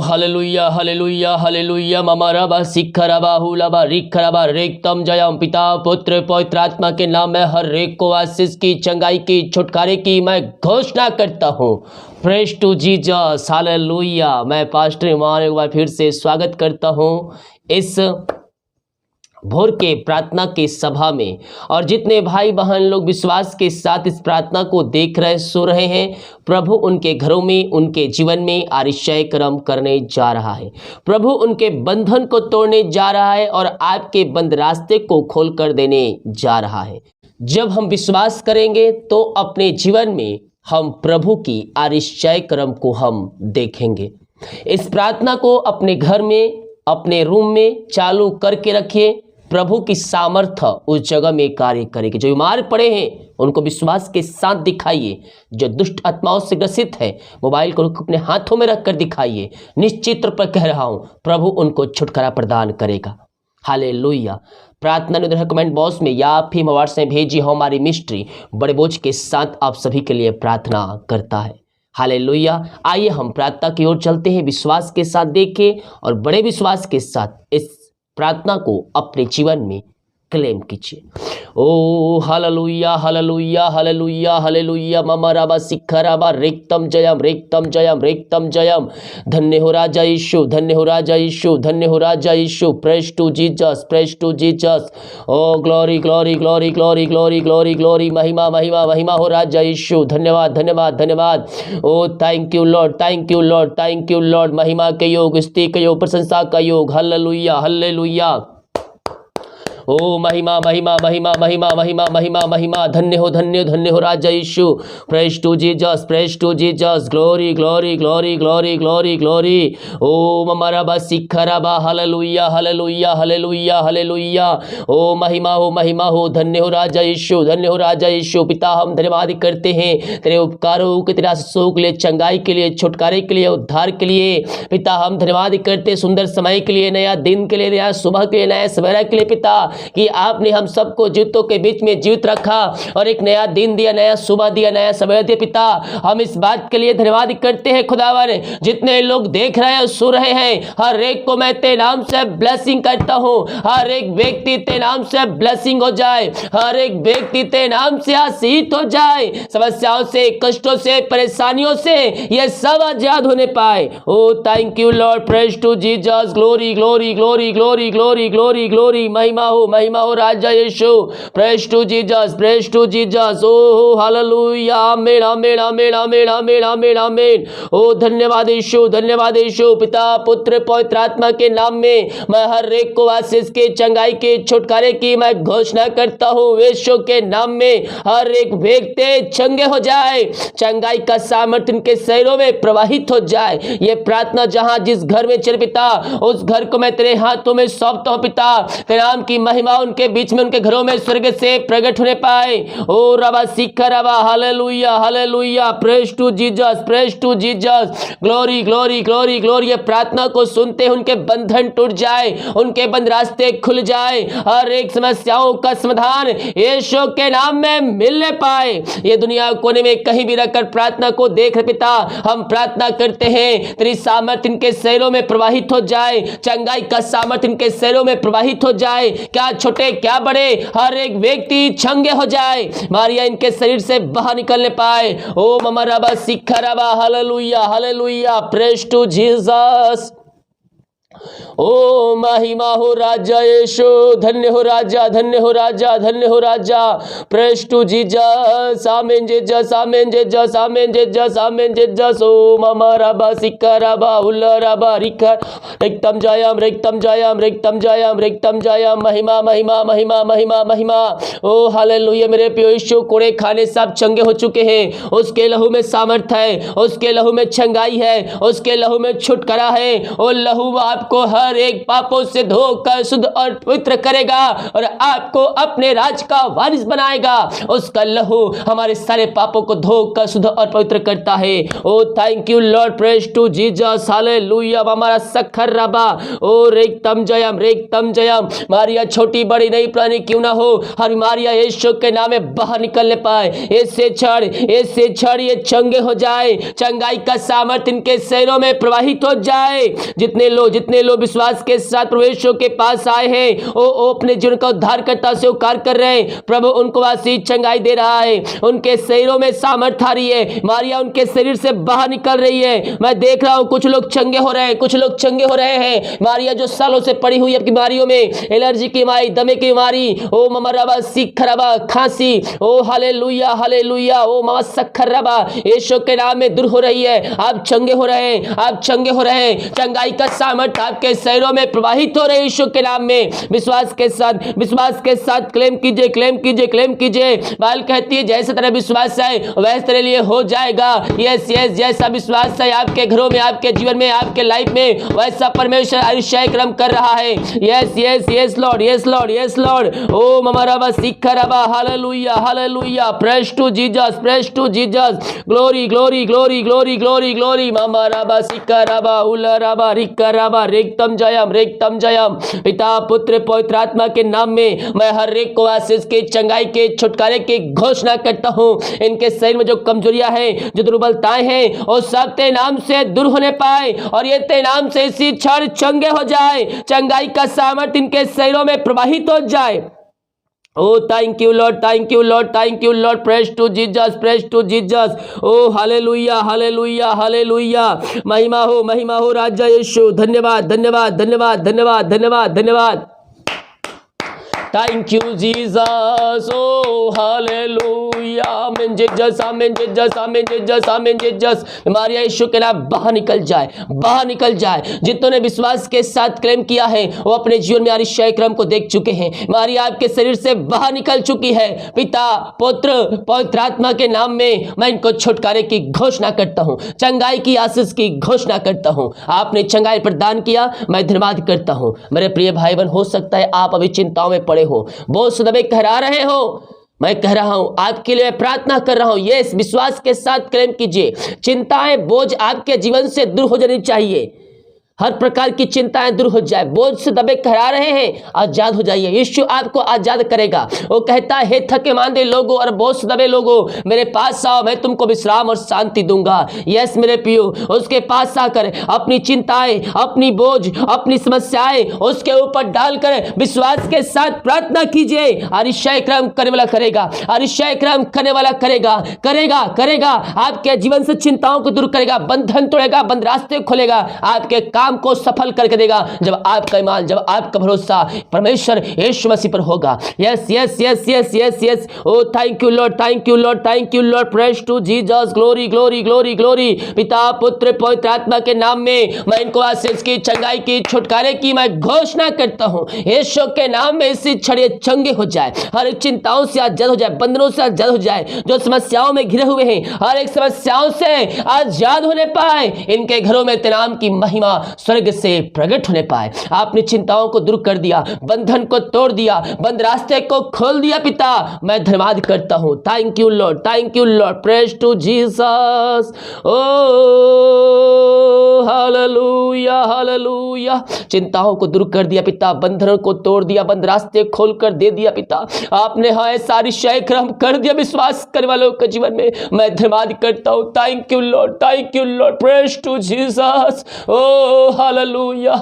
Hallelujah hallelujah hallelujah ममरबा सिखरबा हुलबा रिखरबा रेक्तम जयम पिता पुत्र पवित्र आत्मा के नाम में हर एक को आशीष की, चंगाई की, छुटकारे की मैं घोषणा करता हूँ। Praise to Jesus hallelujah. मैं पास्टर इमान एक बार फिर से स्वागत करता हूँ इस भोर के प्रार्थना के सभा में। और जितने भाई बहन लोग विश्वास के साथ इस प्रार्थना को देख रहे सो रहे हैं, प्रभु उनके घरों में, उनके जीवन में आश्चर्य कर्म करने जा रहा है। प्रभु उनके बंधन को तोड़ने जा रहा है और आपके बंद रास्ते को खोल कर देने जा रहा है। जब हम विश्वास करेंगे तो अपने जीवन में हम प्रभु की आश्चर्य कर्म को हम देखेंगे। इस प्रार्थना को अपने घर में, अपने रूम में चालू करके रखिए। प्रभु की सामर्थ्य उस जगह में कार्य करेगी। जो बीमार पड़े हैं उनको विश्वास के साथ दिखाइए। जो दुष्ट आत्माओं से ग्रसित है, मोबाइल को अपने हाथों में रखकर दिखाइए। निश्चित तौर पर कह रहा हूं, प्रभु उनको छुटकारा प्रदान करेगा। हालेलुया। प्रार्थना निधन कमेंट बॉक्स में या फिर व्हाट्सएप में भेजिए। हमारी मिस्ट्री बड़े बोझ के साथ आप सभी के लिए प्रार्थना करता है। हालेलुया। आइए हम प्रार्थना की ओर चलते हैं। विश्वास के साथ देखें और बड़े विश्वास के साथ इस प्रार्थना को अपने जीवन में क्लेम कीजिए। ओ हालेलुया हालेलुया हालेलुया हालेलुया ममरबा सिखरबा रेक्तम जयम रेक्तम जयम रेक्तम जयम। धन्य हो राजा यीशु, धन्य हो राजा यीशु, धन्य हो राजा Yeshu. Praise to Jesus, praise to Jesus. Oh glory glory glory glory glory glory glory. महिमा महिमा महिमा हो राजा यीशु। धन्यवाद धन्यवाद धन्यवाद। Oh thank you lord, thank you lord, thank you lord. महिमा के योग, स्तुति के योग, प्रशंसा का योग। Hallelujah hallelujah. ओ महिमा महिमा महिमा महिमा महिमा महिमा महिमा। धन्य हो धन्य धन्य हो राजा Yeshu. Praise to Jesus, praise to Jesus. Glory glory glory glory glory glory. ओ ममरबा सिखरबा। Hallelujah hallelujah hallelujah hallelujah. ओ महिमा हो धन्य हो राजा यीशु, धन्य हो राजा यीशु। पिता हम धन्यवाद करते हैं तेरे उपकारों के, तेरे आशीषों के लिए, चंगाई के लिए, छुटकारे के लिए, उद्धार के लिए। पिता हम धन्यवाद करते सुंदर समय के लिए, नया दिन के लिए, नया सुबह के लिए, नया सवेरा के लिए। पिता कि आपने हम सबको जीवितों के बीच में जीवित रखा और एक नया दिन दिया, नया सुबह दिया, नया सवेरा दिया। पिता हम इस बात के लिए धन्यवाद करते हैं खुदावन। जितने लोग देख रहे हैं, सुन रहे हैं, हर एक को मैं तेरे नाम से ब्लेसिंग करता हूं। हर एक व्यक्ति तेरे नाम से ब्लेसिंग हो जाए, हर एक व्यक्ति तेरे नाम से आशीष हो जाए। समस्याओं से, कष्टों से, परेशानियों से ये सब आजाद होने पाए। Oh thank you lord. Praise to Jesus. Glory glory glory glory glory glory glory. महिमा हो राजा Yeshu. Praise to Jesus, praise to Jesus. Oh hallelujah. Amen amen amen amen amen amen आमीन। ओ धन्यवाद यीशु, धन्यवाद यीशु। पिता पुत्र पवित्र आत्मा के नाम में मैं हर एक को आशीष के, चंगाई के, छुटकारे की मैं घोषणा करता हूँ। यीशु के नाम में हर एक व्यक्ति चंगे हो जाए, चंगाई का सामर्थ्य इनके शरीरों में प्रवाहित हो जाए। ये प्रार्थना जहां जिस घर में चल पिता, उस घर को मैं तेरे हाथों में सौंपता हूँ। पिता तेरे नाम की महिमा उनके बीच में, उनके घरों में स्वर्ग से प्रकट होने पाए। ओ रबा सिखरबा। Hallelujah hallelujah. Praise to Jesus, praise to Jesus. Glory glory glory glory. ये प्रार्थना को सुनते हैं उनके बंधन टूट जाए, उनके बंद रास्ते खुल जाए, हर एक समस्याओं का समाधान यीशु के नाम में मिलने पाए। ये दुनिया कोने में कहीं भी रखकर प्रार्थना को देख रहे पिता, हम प्रार्थना करते हैं तेरी सामर्थ्य इनके शरीरों में प्रवाहित हो जाए, चंगाई का सामर्थ्य इनके शरीरों में प्रवाहित हो जाए। क्या छोटे क्या बड़े, हर एक व्यक्ति चंगे हो जाए, मारिया इनके शरीर से बाहर निकलने पाए। ओ ममरबा सिखरबा। Hallelujah hallelujah. Praise to Jesus. ओ महिमा हो राजा यीशु। धन्य हो राजा, धन्य हो राजा, धन्य हो राजा। Praise to Jesus. Amen Jesus, amen Jesus, amen Jesus, amen Jesus. ओ ममरबा सिखरबा उल्लरबा रिखर रेक्तम जयम रेक्तम जयम रेक्तम जयम रेक्तम जयम। महिमा महिमा महिमा महिमा महिमा। ओ हालेलुया। मेरे प्रिय यीशु, कोड़े खाने सब चंगे हो चुके हैं। उसके लहू में सामर्थ है, उसके लहू में चंगाई है, उसके लहू में छुटकारा है। ओ लहू आप आपको हर एक पापों से धोकर शुद्ध और पवित्र करेगा और आपको अपने राज का वारिस बनाएगा। उसका लहू हमारे सारे पापों को धोकर शुद्ध और पवित्र करता है। Oh thank you lord, praise to Jesus, hallelujah. हमारा सखर रबा ओ रेक्तम जयम। मारिया छोटी बड़ी नहीं पुरानी क्यों ना हो, हर मारिया यीशु के नाम में बाहर निकलने पाए। इससे छड़ ये चंगे हो जाए, चंगाई का सामर्थ्य इनके शरीरों में प्रवाहित हो जाए। जितने लोग विश्वास के साथ प्रभु के पास आए हैं वो अपने जीवन का उद्धारकर्ता से स्वीकार कर रहे हैं। प्रभु उनको आशीष चंगाई दे रहा है, उनके शरीरों में सामर्थ्य आ रही है। मारिया उनके शरीर से बाहर निकल रही है। मैं देख रहा हूं कुछ लोग चंगे हो रहे हैं, कुछ लोग चंगे हो रहे हैं। मारिया जो सालों से पड़ी हुई अपनी बीमारियों में, एलर्जी की बीमारी, दमे की बीमारी, ओ ममरबा सिखरबा खांसी, ओ हालेलुया हालेलुया, ओ ममा सखरबा यीशु के नाम में दूर हो रही है। आप चंगे हो रहे हैं, आप चंगे हो रहे हैं। चंगाई का सामर्थ्य आपके शरीरों में प्रवाहित हो रहे हैं यीशु के नाम में। विश्वास के साथ क्लेम कीजिए। बाइबल कहती है जैसे तेरा विश्वास है वैसे तेरे लिए हो जाएगा। यस जैसा विश्वास है आपके घरों में, आपके जीवन में, आपके लाइफ में, वैसा परमेश्वर अतिशय कर्म कर रहा है। Yes lord. ओ ममरबा सिखरबा, hallelujah, praise to Jesus, glory. ममरबा सिखरबा उलरबा रिकरबा रेक्तम जयम। पिता पुत्र पवित्र आत्मा के नाम में मैं हर एक को आशीष के, चंगाई के, छुटकारे की घोषणा करता हूं। इनके शरीर में जो कमजोरियां हैं, जो दुर्बलताएं हैं, वो सब तेरे नाम से दूर होने पाए और ये तेरे नाम से इसी क्षण चंगे हो जाए। चंगाई का सामर्थ्य इनके शरीरों में प्रवाहित हो जाए। Oh, thank you Lord, praise to Jesus, oh hallelujah, महिमा हो राजा यीशु। धन्यवाद। Thank you Jesus, oh hallelujah, amen Jesus। हमारे यीशु के नाम बाहर निकल जाए। जितनों ने विश्वास के साथ क्लेम किया है वो अपने जीवन में आश्चर्य क्रम को देख चुके हैं। हमारी आपके शरीर से बाहर निकल चुकी है। पिता पुत्र पवित्र आत्मा के नाम में मैं इनको छुटकारे की घोषणा करता हूँ, चंगाई की आशीष की घोषणा करता हूँ। आपने चंगाई प्रदान किया, मैं धन्यवाद करता हूँ। मेरे प्रिय भाई बहन, हो सकता है आप अभी चिंताओं में पड़े हो, बोझ दबे कहरा रहे हो। मैं कह रहा हूं आपके लिए प्रार्थना कर रहा हूं। यस, विश्वास के साथ क्लेम कीजिए। चिंताएं, बोझ आपके जीवन से दूर हो जानी चाहिए। हर प्रकार की चिंताएं दूर हो जाए। बोझ से दबे कहरा रहे हैं, आजाद हो जाइए। यीशु आपको आजाद करेगा। वो कहता है, हे थके मांदे लोगों और बोझ से दबे लोगों, मेरे पास आओ, मैं तुमको विश्राम और शांति दूंगा। यस मेरे प्रियो, उसके पास आकर अपनी चिंताएं, अपनी बोझ, अपनी समस्याएं उसके ऊपर डालकर विश्वास के साथ प्रार्थना कीजिए। अतिशय कर्म करने वाला करेगा। आपके जीवन से चिंताओं को दूर करेगा, बंधन तोड़ेगा, बंद रास्ते खोलेगा, आपके काम को सफल करके देगा। जब आपका ईमान, जब आपका भरोसा परमेश्वर यीशु मसीह पर होगा। Yes. Oh thank you lord, praise to Jesus, glory. पिता पुत्र पवित्र आत्मा के नाम में मैं इनको आशीष की, चंगाई की, छुटकारे की मैं घोषणा करता हूं। यीशु के नाम में इसी क्षण चंगे हो जाए, हर एक चिंताओं से आजाद हो जाए, बंधनों से आजाद हो जाए। जो समस्याओं में घिरे हुए हैं, हर एक समस्याओं से आजाद होने पाए। इनके घरों में तेरे नाम की महिमा स्वर्ग से प्रकट होने पाए। आपने चिंताओं को दूर कर दिया, बंधन को तोड़ दिया, बंद रास्ते को खोल दिया। पिता मैं धन्यवाद करता हूं। Thank you lord, praise to Jesus. Oh hallelujah. चिंताओं को दूर कर दिया पिता, बंधनों को तोड़ दिया, बंद रास्ते खोल कर दे दिया पिता। आपने हाँ सारी शय क्रम कर दिया विश्वास करने वालों के जीवन में। मैं धन्यवाद करता हूं। Thank you lord, praise to Jesus. Oh hallelujah.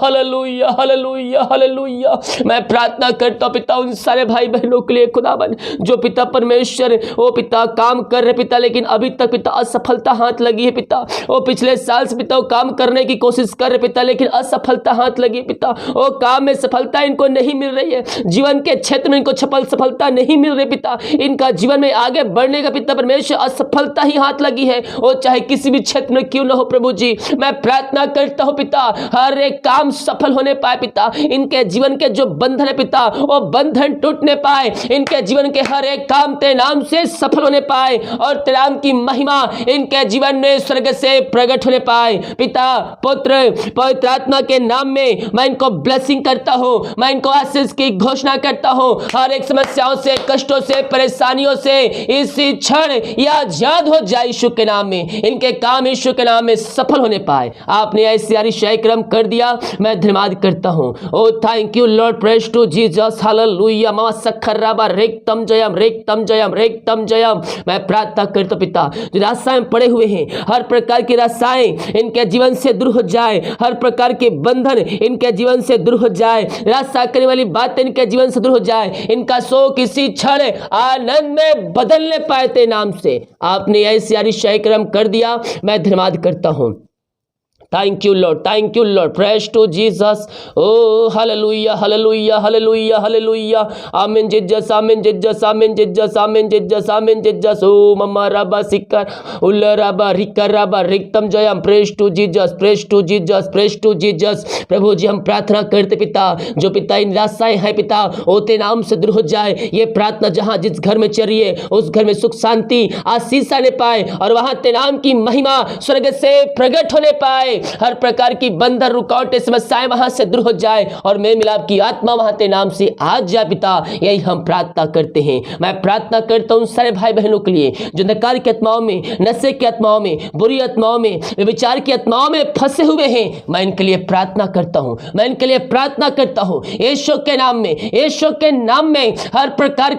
मैं प्रार्थना करता हूं पिता उन सारे भाई बहनों के लिए खुदावन, जो पिता परमेश्वर वो पिता काम कर रहे पिता, लेकिन अभी तक पिता असफलता हाथ लगी है पिता। वो पिछले साल से पिता वो काम करने की कोशिश कर रहे पिता, लेकिन असफलता हाथ लगी पिता। वो काम में सफलता इनको नहीं मिल रही है, जीवन के क्षेत्र में इनको सफलता नहीं मिल रही पिता। इनका जीवन में आगे बढ़ने का पिता परमेश्वर असफलता ही हाथ लगी है, वो चाहे किसी भी क्षेत्र में क्यों ना हो। प्रभु जी मैं प्रार्थना करता हूं पिता, हर एक काम सफल होने पाए पिता। इनके जीवन के जो बंधन है पिता, वो बंधन टूटने पाए। इनके जीवन के हर एक काम तेरे नाम से सफल होने पाए और तेरे नाम की महिमा इनके जीवन में स्वर्ग से प्रकट होने पाए। पिता, पुत्र, पवित्र आत्मा के नाम में मैं इनको ब्लेसिंग करता हूं, मैं इनको आशीष की घोषणा करता हूं। हर एक समस्याओं से, कष्टों से, परेशानियों से इसी क्षण यह आजाद हो जाए यीशु के नाम में। इनके काम यीशु के नाम में सफल होने पाए। आपने ऐसे आशीष क्रम कर दिया, मैं धन्यवाद करता हूं। Oh thank you lord, praise to Jesus, hallelujah. मामा सखराबा रेक्तम जयम, रेक्तम जयम, रेक्तम जयम। मैं प्रार्थना करता पिता, जो रास्ताएं पड़े हुए हैं, हर प्रकार की रास्ताएं इनके जीवन से दूर हो जाए, हर प्रकार के बंधन इनके जीवन से दूर हो जाए, रास्ता करने वाली बातें इनके जीवन से दूर हो जाए। इनका शोक इसी क्षण आनंद में बदलने पाए तेरे नाम से। आपने ऐसे आशीष क्रम कर दिया, मैं धन्यवाद करता हूं। Thank you lord, thank you lord, praise to Jesus. Oh hallelujah, hallelujah, hallelujah, hallelujah. Amen Jesus, amen Jesus, amen Jesus, amen Jesus, amen Jesus. ओ मम्मा रबा सिकर उल्ला रबा रिकर रबा रिक्तम जयम, praise to Jesus, praise to Jesus, praise to Jesus. प्रभु जी, हम प्रार्थना करते पिता, जो पिता इन रास्ताएं हैं पिता, ओ तेरे नाम से दूर हो जाए। ये प्रार्थना जहां जिस घर में चल रही है, उस घर में सुख शांति आशीष आने पाए और वहां तेरे नाम की महिमा स्वर्ग से प्रकट होने पाए। हर प्रकार की बंधन, रुकावटें, समस्याएं वहां से दूर हो जाए और मेल मिलाप की आत्मा वहां तेरे नाम से आ जाए पिता। यही हम प्रार्थना करते हैं। मैं प्रार्थना करता हूं सारे भाई बहनों के लिए जो अंधकार की आत्माओं में, नशे की आत्माओं में, बुरी आत्माओं में, विचार की आत्माओं में फंसे हुए हैं। मैं इनके लिए प्रार्थना करता हूं, मैं इनके लिए प्रार्थना करता हूं यीशु के नाम में, यीशु के नाम में। हर प्रकार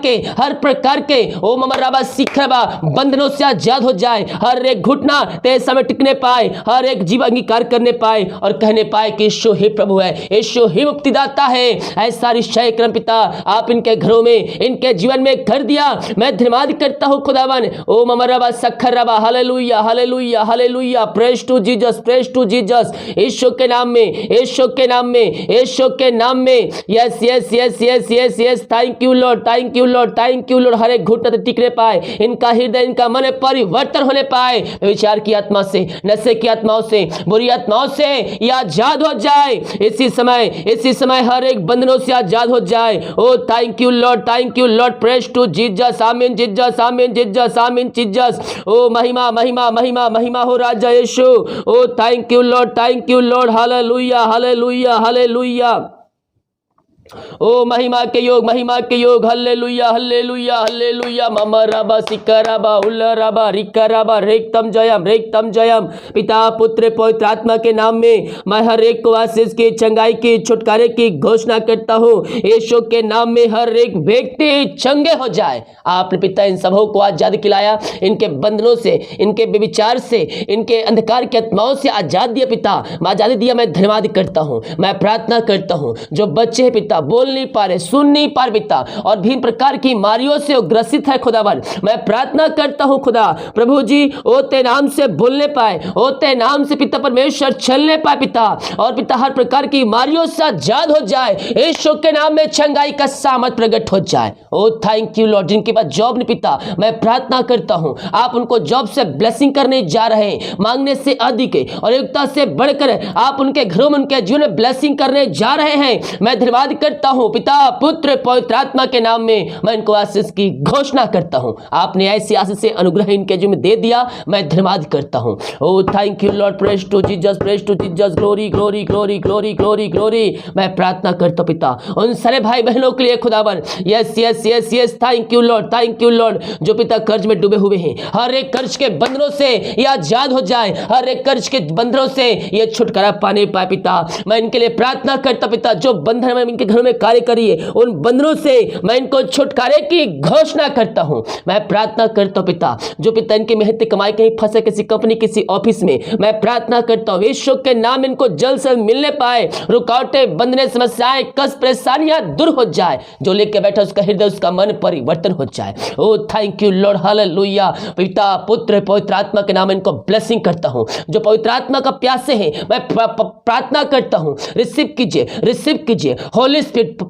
के ओ ममराबा सिखरबा बंधनों से आजाद हो जाए। हर एक घुटना तेरे समय टिकने पाए, हर एक जीव अंगीकार करने पाए और कहने पाए कि यीशु ही प्रभु है, यीशु ही मुक्तिदाता है। ऐसा निश्चय क्रम पिता आप इनके घरों में, इनके जीवन में कर दिया। मैं धन्यवाद करता हूं खुदावन। ओ ममराबा सखरबा, hallelujah, hallelujah, hallelujah, praise to Jesus, praise to Jesus. Yeshu के नाम में, यीशु के नाम में, यीशु के नाम में। Yes yes yes yes yes yes. Thank you lord, thank you lord, thank you lord. हर एक घुटना टिकने पाए, इनका हृदय, इनका मन परिवर्तन होने पाए। विचार की आत्मा से, नशे की आत्माओं से, बुरी आत्माओं से ये आजाद हो जाए। इसी समय हर एक बंधनों से आजाद हो जाए। Oh thank you lord, thank you lord, praise to Jesus, amen Jesus, amen Jesus, amen Jesus. ओ महिमा महिमा महिमा महिमा हो राजा Yeshu. Oh thank you lord, hallelujah, hallelujah, hallelujah. ओ महिमा के योग, महिमा के योग, हल्लेलुया, हल्लेलुया, हल्लेलुया। ममा रबा सिकरबा उल्ला रबा रिकरबा रेक्तम जयम, रेक्तम जयम। पिता, पुत्र, पवित्र आत्मा के नाम में मैं हर एक को आशीष की, चंगाई की, छुटकारे की घोषणा करता हूँ। यीशु के नाम में हर एक व्यक्ति चंगे हो जाए। आपने पिता इन सबों को आजाद खिलाया, इनके बंधनों से, इनके विचार से, इनके अंधकार की आत्माओं से आजाद दिया पिता, आजादी दिया। मैं धन्यवाद करता हूँ, मैं प्रार्थना करता हूँ। जो बच्चे हैं पिता बोल नहीं पा रहे, सुन नहीं पा रहे पिता, और भिन्न प्रकार की बीमारियों से ग्रसित है खुदावन, मैं प्रार्थना करता हूं खुदा प्रभु जी, ओ तेरे नाम से बोलने पाए, ओ तेरे नाम से पिता परमेश्वर चलने पाए पिता, और पिता हर प्रकार की बीमारियों से आजाद हो जाए। यीशु के नाम में चंगाई का सामर्थ प्रकट हो जाए। Oh thank you Lord. जिनके पास जॉब नहीं पिता, मैं प्रार्थना करता हूं आप उनको जॉब से ब्लेसिंग करने जा रहे हैं, मांगने से अधिक और योग्यता से बढ़कर आप उनके घरों में, उनके जीवन में ब्लेसिंग करने जा रहे हैं। मैं धन्यवाद करता हूं पिता, पुत्र, पवित्र आत्मा के नाम में मैं इनको आशीष की घोषणा करता हूं। आपने ऐसी आशीष से अनुग्रह इनके जीवन में दे दिया, मैं धन्यवाद करता हूं। Oh thank you lord, praise to Jesus, praise to Jesus, glory glory glory glory glory glory. मैं प्रार्थना करता हूं पिता उन सारे भाई बहनों के लिए खुदावन। Yes yes yes yes, thank you lord, thank you Lord. जो पिता कर्ज में डूबे हुए हैं, हर एक कर्ज के बंधनों से ये आजाद हो जाए, हर एक कर्ज के बंधनों से ये छुटकारा पाने पाए पिता। मैं इनके लिए प्रार्थना करता पिता, जो बंधन में इनके घरों में कार्य करिए, उन बंधनों से मैं इनको छुटकारे की घोषणा करता हूं। मैं प्रार्थना करता हूं पिता, जो पिता इनके मेहनत कमाई कहीं फंसे किसी कंपनी, किसी ऑफिस में, मैं प्रार्थना करता हूं यीशु के नाम इनको जल्द से मिलने पाए, रुकावटें, बंधने, समस्याएं, कष्ट, परेशानियां दूर हो जाए। जो लेके बैठा उसका हृदय, उसका मन परिवर्तन हो जाए। Oh thank you lord, hallelujah. पिता, पुत्र, पवित्र आत्मा के नाम इनको ब्लेसिंग करता हूं। जो पवित्र आत्मा का प्यासे हैं, मैं प्रार्थना करता हूं रिसीव कीजिए, रिसीव कीजिए। होली होली स्पिरिट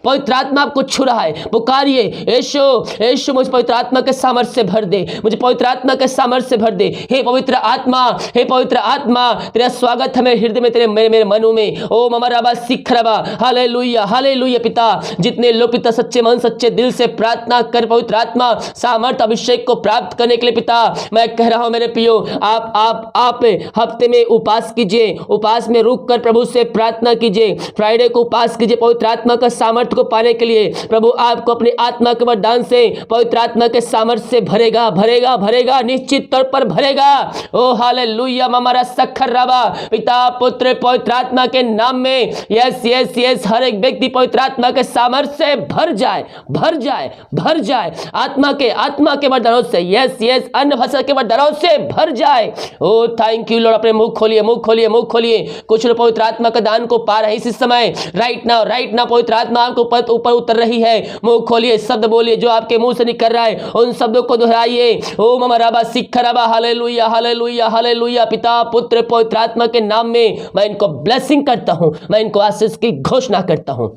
पवित्र आत्मा आपको छू रहा है। पुकारिए, यीशु यीशु मुझे पवित्र आत्मा के सामर्थ्य से भर दे, मुझे पवित्र आत्मा के सामर्थ्य से भर दे। हे पवित्र आत्मा, हे पवित्र आत्मा, तेरा स्वागत है मेरे हृदय में, तेरे मेरे मनों में। ओ ममा रबा सिख रबा, हालेलुया हालेलुया। पिता, जितने लोग पिता सच्चे मन सच्चे दिल से प्रार्थना कर पवित्र आत्मा सामर्थ्य अभिषेक को प्राप्त करने के लिए पिता, मैं कह रहा हूं मेरे पियो, आप हफ्ते में उपास कीजिए, उपास में रुक कर प्रभु से प्रार्थना कीजिए, फ्राइडे को उपास कीजिए पवित्र आत्मा का सामर्थ्य को पाने के लिए। प्रभु आपको अपनी आत्मा के वरदान से पवित्र आत्मा के सामर्थ्य से भरेगा भरेगा भरेगा, निश्चित तौर पर भरेगा। ओ हालेलुया ममारा सखर रबा। पिता पुत्र पवित्र आत्मा के नाम में यस यस यस, हर एक व्यक्ति पवित्र आत्मा के सामर्थ्य से भर जाए भर जाए भर जाए, आत्मा के वरदानों से, यस यस, अन्य भाषा के वरदानों से भर जाए। Oh thank you Lord. अपने मुंह खोलिए मुंह खोलिए मुंह खोलिए। कुछ लोग पवित्र आत्मा का दान को पा रहे हैं इसी समय, राइट नाउ पवित्र आत्मा आपको ऊपर उतर रही है। मुंह खोलिए, शब्द बोलिए जो आपके मुंह से निकल रहा है, उन शब्दों को दोहराइए। ओ ममा रबा सिख रबा, हालेलुया हालेलुया हालेलुया। पिता पुत्र पवित्र आत्मा के नाम में मैं इनको ब्लेसिंग करता हूं, मैं इनको आशीष की घोषणा करता हूं।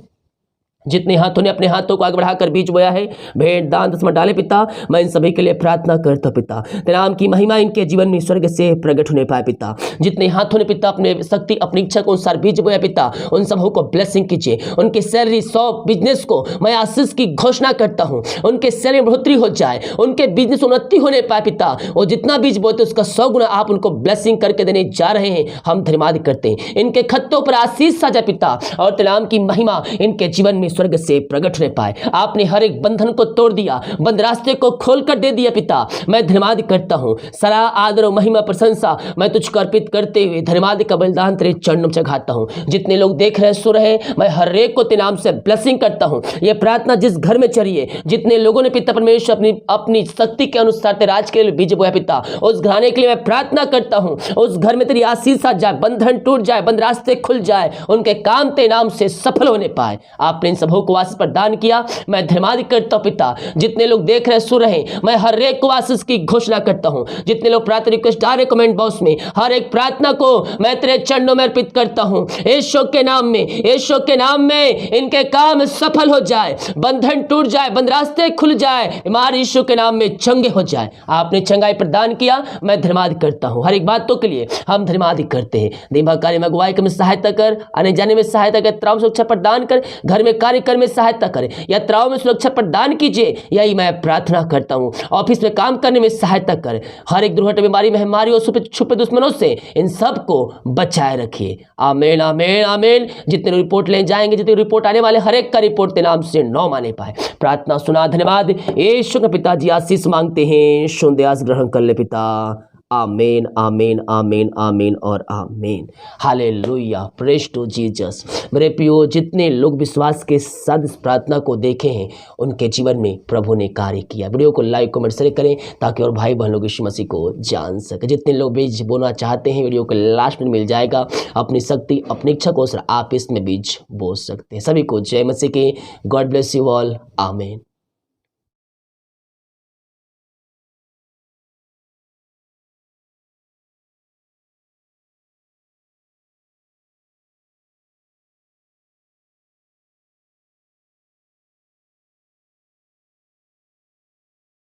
जितने हाथों ने अपने हाथों को आगे बढ़ाकर बीज बोया है, भेंट दान दसवां डाले पिता, मैं इन सभी के लिए प्रार्थना करता हूं पिता, तेरे नाम की महिमा इनके जीवन में स्वर्ग से प्रकट होने पाए पिता। जितने हाथों ने पिता अपने शक्ति अपनी इच्छा के अनुसार बीज बोया पिता, उन सबों को ब्लेसिंग कीजिए। उनके सैलरी 100 बिजनेस को मैं आशीष की घोषणा करता हूं, उनके सैलरी में बढ़ोतरी हो जाए, उनके बिजनेस उन्नति होने पाए पिता। वो जितना बीज बोते उसका 100 गुना आप उनको ब्लेसिंग करके देने जा रहे हैं, हम धन्यवाद करते हैं। इनके खत्तों पर आशीष साजा पिता, और तेरे नाम की महिमा इनके जीवन में स्वर्ग से प्रकट होने पाए। आपने हर एक बंधन को तोड़ दिया, बंद रास्ते को खोलकर दे दिया पिता। मैं धन्यवाद करता हूं, सारा आदर और महिमा प्रशंसा मैं तुझको अर्पित करते हुए धन्यवाद का बलिदान तेरे चरणों में चढ़ाता हूं। जितने लोग देख रहे सुन रहे, मैं हर एक को तेरे नाम से ब्लेसिंग करता हूं। यह प्रार्थना जिस घर में चलिए, जितने लोगों ने पिता परमेश्वर अपनी शक्ति के अनुसार तेरे राज के लिए बीज बोया पिता, उस घराने के लिए मैं प्रार्थना करता हूं, उस घर में तेरी आशीष आ जाए, बंधन टूट जाए, बंद रास्ते खुल जाए, उनके काम तेरे नाम से सफल होने पाए। आपने इन सबों को आशीष प्रदान किया, मैं धन्यवाद करता हूं पिता। जितने लोग देख रहे सुन रहे, मैं हर एक को आशीष की घोषणा करता हूं। जितने लोग प्रार्थना रिक्वेस्ट डाले कमेंट बॉक्स में, हर एक प्रार्थना को मैं तेरे चरणों में अर्पित करता हूं। यीशु के नाम में, यीशु के नाम में इनके काम सफल हो जाए, बंधन टूट जाए, बंद रास्ते खुल जाए, बीमार यीशु के नाम में चंगे हो जाए। आपने चंगाई प्रदान किया, मैं धन्यवाद करता हूं। हर एक बातों के लिए हम धन्यवाद करते हैं। दिन भर कार्य में अगुवाई में सहायता कर, आने जाने में सहायता कर, यात्राओं में सुरक्षा प्रदान कर, घर में कार्य करने में सहायता कर, यात्राओं में सुरक्षा प्रदान कीजिए, यही मैं प्रार्थना करता हूं। ऑफिस में काम करने में सहायता कर, हर एक दुर्घटना बीमारी महामारी और छुपे दुश्मनों से इन सबको बचाए रखिए। आमीन आमीन आमीन। जितने रिपोर्ट ले जाएंगे, जितने रिपोर्ट आने वाले, हर एक का रिपोर्ट के नाम से 9 माने पाए। प्रार्थना सुना, धन्यवाद। यीशु के पिताजी आशीष मांगते हैं, सुन आस ग्रहण कर ले पिता। आमीन आमीन आमीन आमीन और आमीन। Hallelujah, praise to Jesus. मेरे प्रियो, जितने लोग विश्वास के साथ इस प्रार्थना को देखे हैं, उनके जीवन में प्रभु ने कार्य किया। वीडियो को लाइक कमेंट शेयर करें ताकि और भाई बहन लोग यीशु मसीह को जान सके। जितने लोग बीज बोना चाहते हैं, वीडियो के लास्ट में मिल जाएगा। अपनी शक्ति अपनी इच्छा को आप इसमें बीज बो सकते हैं। सभी को जय मसीह के। God bless you all. आमीन।